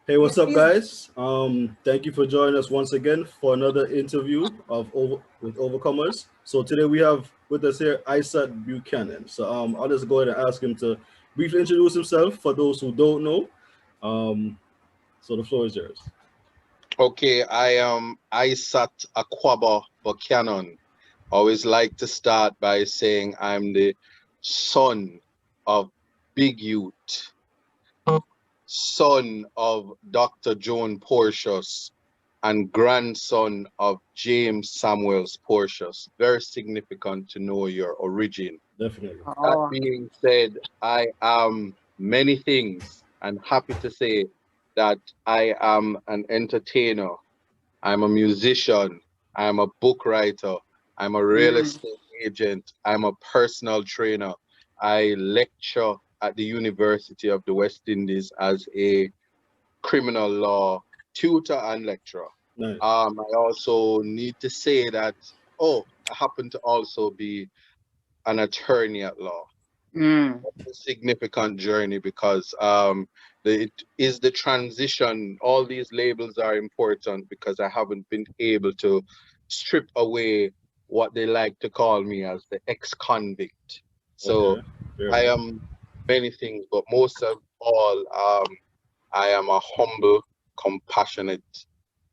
Hey, what's up, Yes. guys? Thank you for joining us once again for another interview with Overcomers. So today we have with us here Isat Buchanan. So I'll just go ahead and ask him to briefly introduce himself for those who don't know. Um, so the floor is yours. Okay, I am Isat Aquaba Buchanan. Always like to start by saying I'm the son of Big Youth, son of Dr. Joan Porteous, and grandson of James Samuels Porteous. Very significant to know your origin. Definitely. That Oh, being said, I am many things and happy to say that I am an entertainer. I'm a musician. I'm a book writer. I'm a real mm, estate agent. I'm a personal trainer. I lecture at the University of the West Indies as a criminal law tutor and lecturer. Nice. I also need to say that, oh, I happen to also be an attorney at law. mm. A significant journey because it is the transition. All these labels are important because I haven't been able to strip away what they like to call me as the ex-convict. So Okay. Fair I enough. am many things, but most of all, I am a humble, compassionate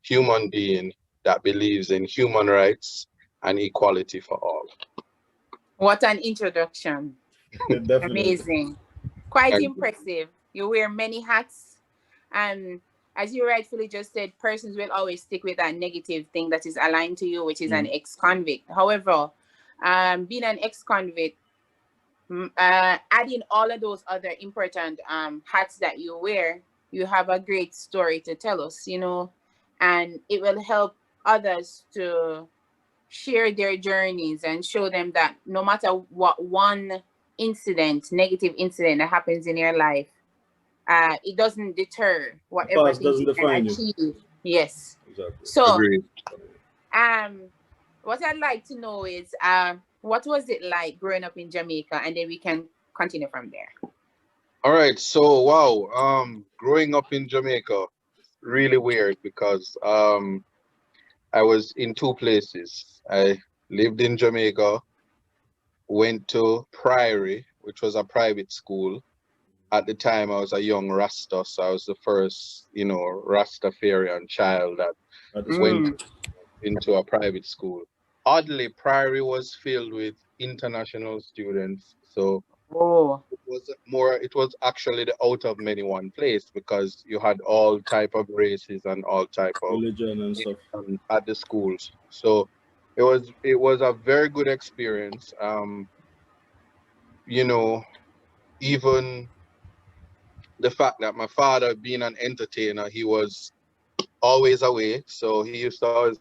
human being that believes in human rights and equality for all. What an introduction. Definitely. Amazing. Quite Thank you. impressive. You wear many hats. And as you rightfully just said, persons will always stick with that negative thing that is aligned to you, which is an Mm. ex convict. However, being an ex convict, adding all of those other important hats that you wear, you have a great story to tell us, and it will help others to share their journeys and show them that no matter what one negative incident that happens in your life, it doesn't deter The whatever past things doesn't you can define you. achieve. Yes. Exactly. So, Agreed. um, what I'd like to know is, what was it like growing up in Jamaica, and then we can continue from there. All right, so wow, growing up in Jamaica, really weird because I was in two places. I lived in Jamaica, went to Priory, which was a private school. At the time, I was a young Rasta, so I was the first, Rastafarian child that At the school. went Mm. into a private school. Oddly, Priory was filled with international students, so Oh. it was actually the out of many one place because you had all type of races and all type of Religion and stuff. at the schools. So it was a very good experience. You know, even the fact that my father being an entertainer, he was always away. So he used to always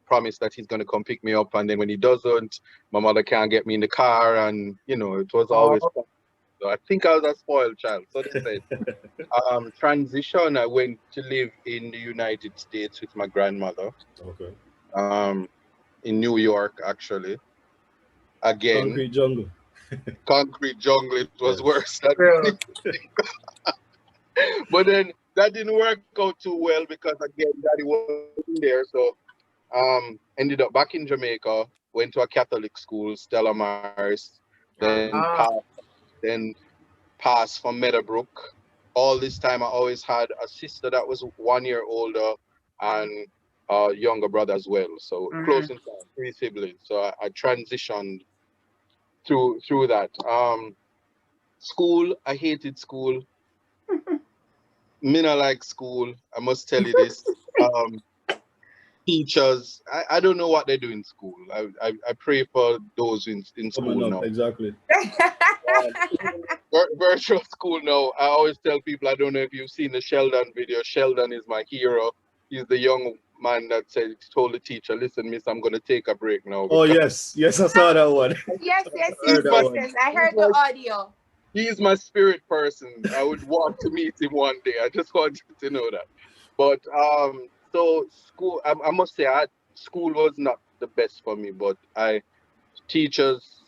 promise that he's gonna come pick me up, and then when he doesn't, my mother can't get me in the car, and it was always. Oh. So I think I was a spoiled child. So they said. Transition, I went to live in the United States with my grandmother, Okay. um, in New York, actually. Again, Concrete jungle. concrete jungle, it was Yes. worse than Bro. but then that didn't work out too well because again, daddy wasn't there. So ended up back in Jamaica, went to a Catholic school, Stella Maris, then Ah. passed from Meadowbrook. All this time, I always had a sister that was 1 year older and a younger brother as well. So Mm. close in time, three siblings. So I transitioned through that. School, I hated school. Me not like school. I must tell you this. Um, Teachers, I don't know what they do in school. I pray for those in Coming school up. now. Exactly. Even virtual school now. I always tell people, I don't know if you've seen the Sheldon video. Sheldon is my hero. He's the young man that told the teacher, "Listen, miss, I'm gonna take a break now Oh because yes. Yes, I saw that one. Yes, I yes, heard yes, he's that my yes, one. yes. I he's heard the my audio. he's my spirit person. I would want to meet him one day. I just want you to know that. But so school, I must say, school was not the best for me, but I teachers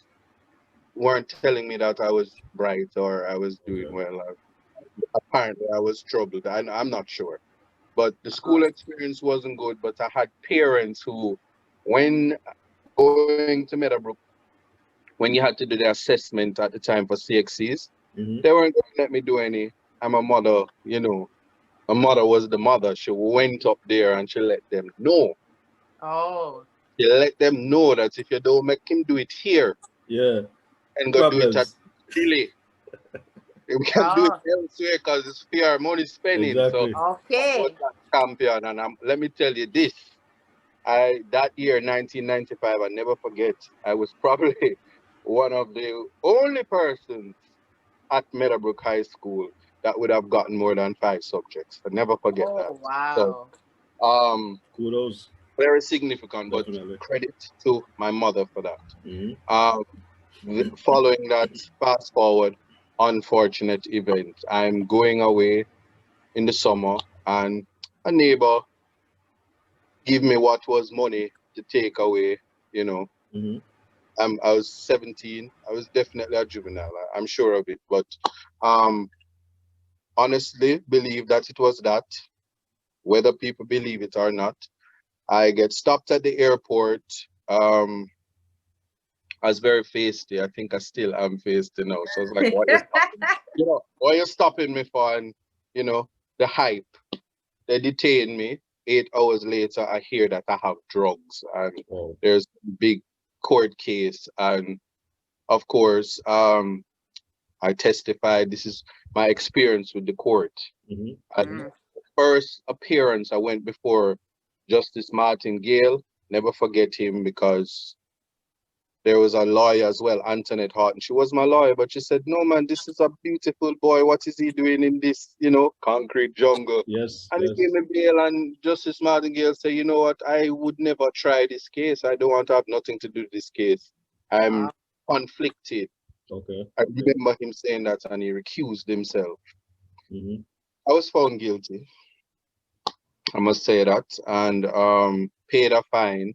weren't telling me that I was bright or I was doing Okay. well. Apparently, I was troubled. I'm not sure. but the school experience wasn't good. But I had parents who, when going to Meadowbrook, when you had to do the assessment at the time for CXCs, Mm-hmm. they weren't going to let me do any. I'm a mother, my mother was the mother. She went up there and she let them know. Oh. She let them know that if you don't make him do it here Yeah. and go do it at Problems. Chile, we can do it Oh. elsewhere because it's fair money spending. So Exactly. I was Okay. that champion, and let me tell you this. That year, 1995, I never forget. I was probably one of the only persons at Meadowbrook High School that would have gotten more than 5 subjects. I never forget that. Oh So, wow. um, Kudos. very significant, but Definitely. credit to my mother for that. Mm-hmm. Um, Following that, fast forward, unfortunate event. I'm going away in the summer, and a neighbor give me what was money to take away. You know, Mm-hmm. I was 17. I was definitely a juvenile. I'm sure of it, but um, honestly, believe that it was that. Whether people believe it or not, I get stopped at the airport. Um, I was very feisty. I think I still am feisty now. So I was like, what are you stopping? What are you stopping me for? And you know, the hype. They detain me. 8 hours later, I hear that I have drugs, and Wow. there's a big court case. And of course, I testified. This is my experience with the court. Mm-hmm. And Mm. first appearance, I went before Justice Martin Gale. Never forget him because there was a lawyer as well, Antoinette Horton. She was my lawyer, but she said, "No, man, this is a beautiful boy. What is he doing in this, concrete jungle?" Yes. And he Yes. gave me bail, and Justice Martingale said, "You know what? I would never try this case. I don't want to have nothing to do with this case. I'm Wow. conflicted." Okay. I Okay. remember him saying that, and he recused himself. Mm-hmm. I was found guilty. I must say that, and paid a fine.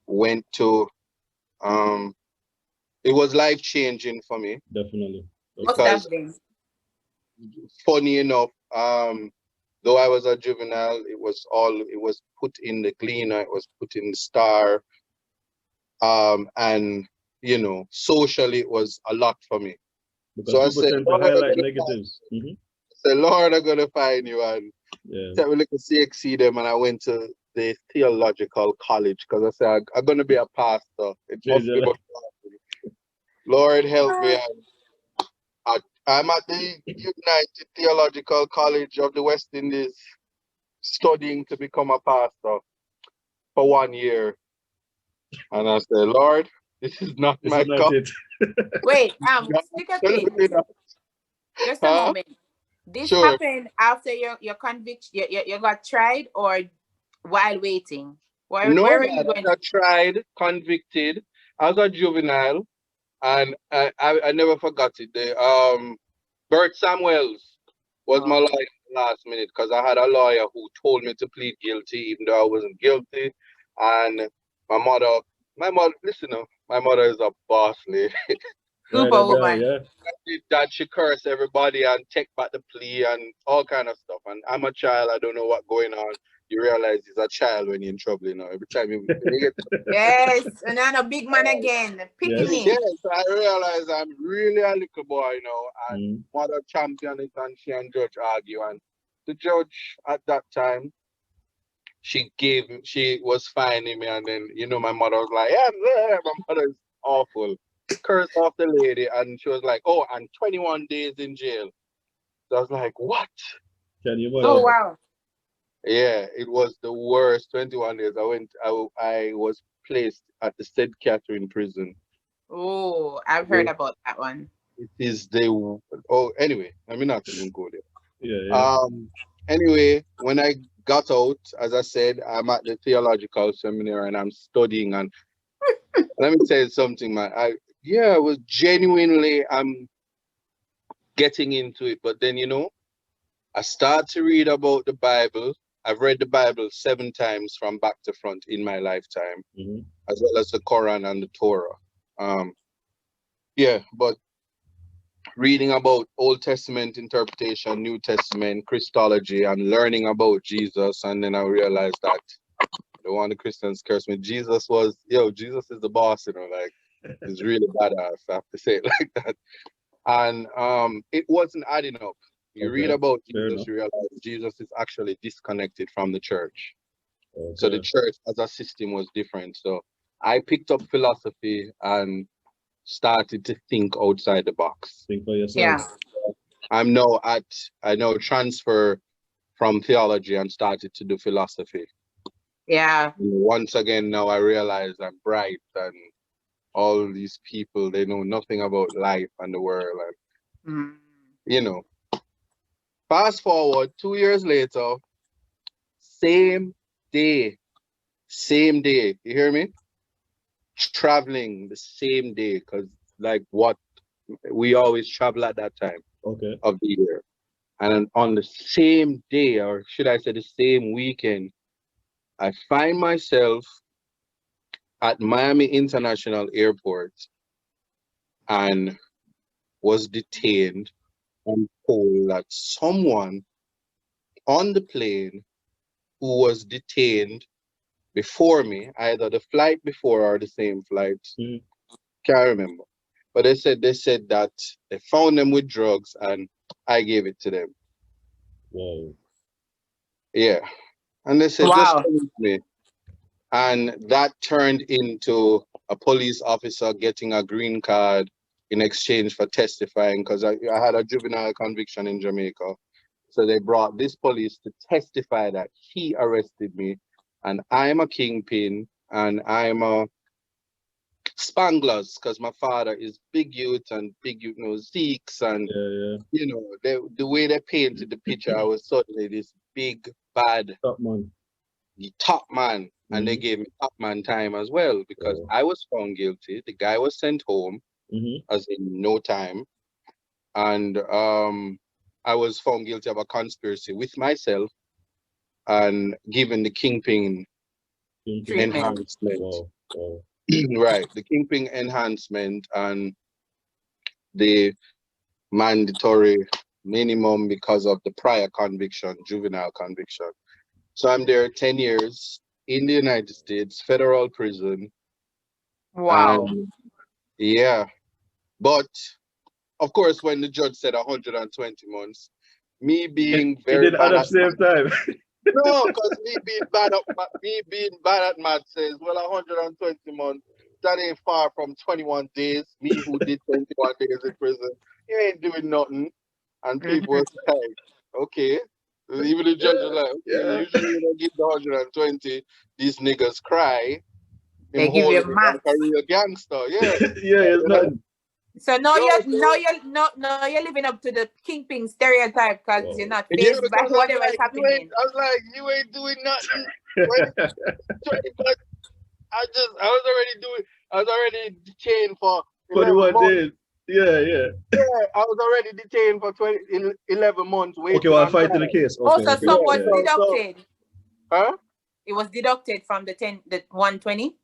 Went to um, it was life changing for me Definitely. Must Okay. because have been. funny enough, though I was a juvenile, it was put in the cleaner, it was put in the star, and socially it was a lot for me. Because So I people said, tend to Lord, highlight negatives. Mm-hmm. I'm gonna find you, and Yeah. tell me look CXC them, and I went to the theological college because I said I'm gonna be a pastor. It Change must your be life. but Lord help me. I'm at the United Theological College of the West Indies studying to become a pastor for 1 year. And I said, Lord, this is not This my is not cup. it. Wait, You're stick a pin. absolutely not. Just a Huh? moment. This Sure. happened after your conviction. You got tried or while waiting. Where No, were you man, going? I got tried, convicted as a juvenile, and I never forgot it. Bert Samuels was my Oh, lawyer in the last minute because I had a lawyer who told me to plead guilty even though I wasn't guilty. And my mother, listen, my mother is a boss lady. Right about superwoman. yeah. That she curse everybody and take back the plea and all kind of stuff. And I'm a child, I don't know what going on. You realize he's a child when you're in trouble, Every time when you get Yes, and then a big man again. Yes. Picking. yes, I realize I'm really a little boy, and Mm. mother champion it and she and judge argue. And the judge at that time, she was fining me, and then my mother was like, yeah, my mother is awful. Cursed off the lady, and she was like, oh, and 21 days in jail. So I was like, what? Can you Oh So imagine? wow. yeah, it was the worst 21 days. I was placed at the St. Catherine prison. Oh, I've heard about that one. It is the anyway, let me not even go there. Yeah, yeah. Anyway, when I got out, as I said, I'm at the theological seminary and I'm studying. And let me tell you something, man. I was genuinely I'm getting into it, but then I start to read about the Bible. I've read the Bible 7 times from back to front in my lifetime, Mm-hmm. as well as the Quran and the Torah. Um, yeah, but reading about Old Testament interpretation, New Testament, Christology, and learning about Jesus. And then I realized that the one the Christians curse me. Jesus Jesus is the boss, like it's really badass. I have to say it like that. And it wasn't adding up. You read Okay. about Fair Jesus, enough. you realize Jesus is actually disconnected from the church. So the Okay. church as a system was different. So I picked up philosophy and started to think outside the box. Think for yourself. Yeah. I now transfer from theology and started to do philosophy. Yeah. Once again, now I realize I'm bright and all these people, they know nothing about life and the world. And, Mm. you know, fast forward 2 years later, same day, same day. You hear me? Traveling the same day because, like, what we always travel at that time Okay. of the year. And on the same day, or should I say the same weekend, I find myself at Miami International Airport and was detained and told that someone on the plane who was detained before me, either the flight before or the same flight, Mm. can't remember. But they said that they found them with drugs and I gave it to them. Wow. Yeah. And they said, just Wow. come with me. And that turned into a police officer getting a green card in exchange for testifying because I had a juvenile conviction in Jamaica. So they brought this police to testify that he arrested me and I'm a kingpin and I'm a spanglers because my father is big youth and big youth knows Zeeks and Yeah, the way they painted the picture, I was suddenly this big bad top man. top man, and they Mm-hmm. gave me top man time as well because Wow. I was found guilty. The guy was sent home Mm-hmm. as in no time, and I was found guilty of a conspiracy with myself and given the kingpin Kingpin. Treatment. enhancement. Wow. Wow. Right, the kingpin enhancement and the mandatory minimum because of the prior conviction, juvenile conviction. So I'm there 10 years in the United States, federal prison, Wow. and yeah. But of course, when the judge said 120 months, me It, being it very didn't add bad up at same time. no, because me being bad at math says, well, 120 months, that ain't far from 21 days. Me who did 21 days in prison, you ain't doing nothing. And people Mhm. was like, okay. Even the judge was Yeah. like, okay, Yeah. usually you don't give the 120, these niggas cry. Him They give you holding it like a max. real gangster, yeah. Yeah, it's And then nothing. So now yo, so you're living up to the kingpin stereotype because you're not Wow. yeah, phased by because I was whatever's like, happening. you ain't doing nothing. 20, but I was already detained for 11 21 months. days. Yeah, yeah. Yeah, I was already detained for 11 months Okay, waiting while on fighting the trial. case. Oh, Okay, so okay. some Yeah, was Yeah. deducted. huh? It was deducted from the 120.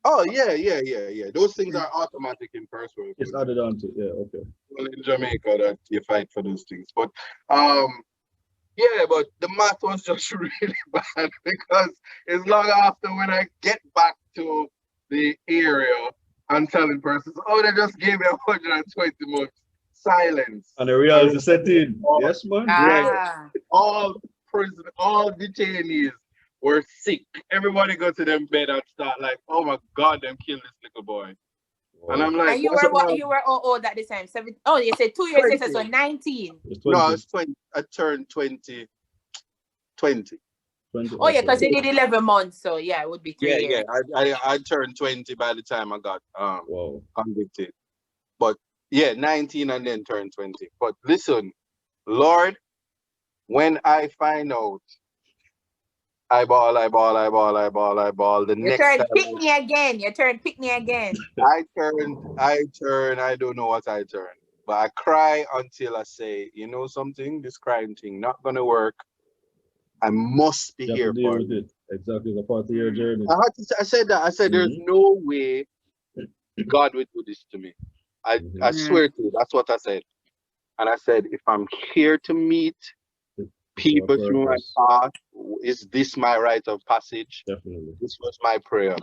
Oh, yeah. Those things are automatic in first world It's countries. added on to, yeah, okay. Well, in Jamaica, that you fight for those things. But um, yeah, but the math was just really bad because it's long after when I get back to the area and telling persons, oh, they just gave me 120 months silence. And the And reality set in. all, Yes, man. yeah, Ah. all detainees were sick. Everybody go to them bed and start like, oh my God, them kill this little boy. And Wow. I'm like, And you what's were up what? now? You were old at the time. Oh, you said 2 years later, so 20. 19. It's No, 20. it's 20. I turned 20. 20. 20. Oh yeah, Okay, because you okay. did 11 months, so yeah, it would be Yeah, 3 years. yeah. I turned 20 by the time I got Wow. convicted. But yeah, 19 and then turned 20. But listen, Lord, when I find out, eyeball. The You next turned time pick me again. You turned pick me again. I don't know what I turned. But I cry until I say, you know something, this crime thing not gonna work. I must be You have to here deal for with it. it. Exactly. It's a part of your journey. I said that. I said there's Mm-hmm. no way God would do this to me. I Mm. swear to you, that's what I said. And I said, if I'm here to meet For a people through my purpose. path, is this my rite of passage? Definitely. This was my prayer.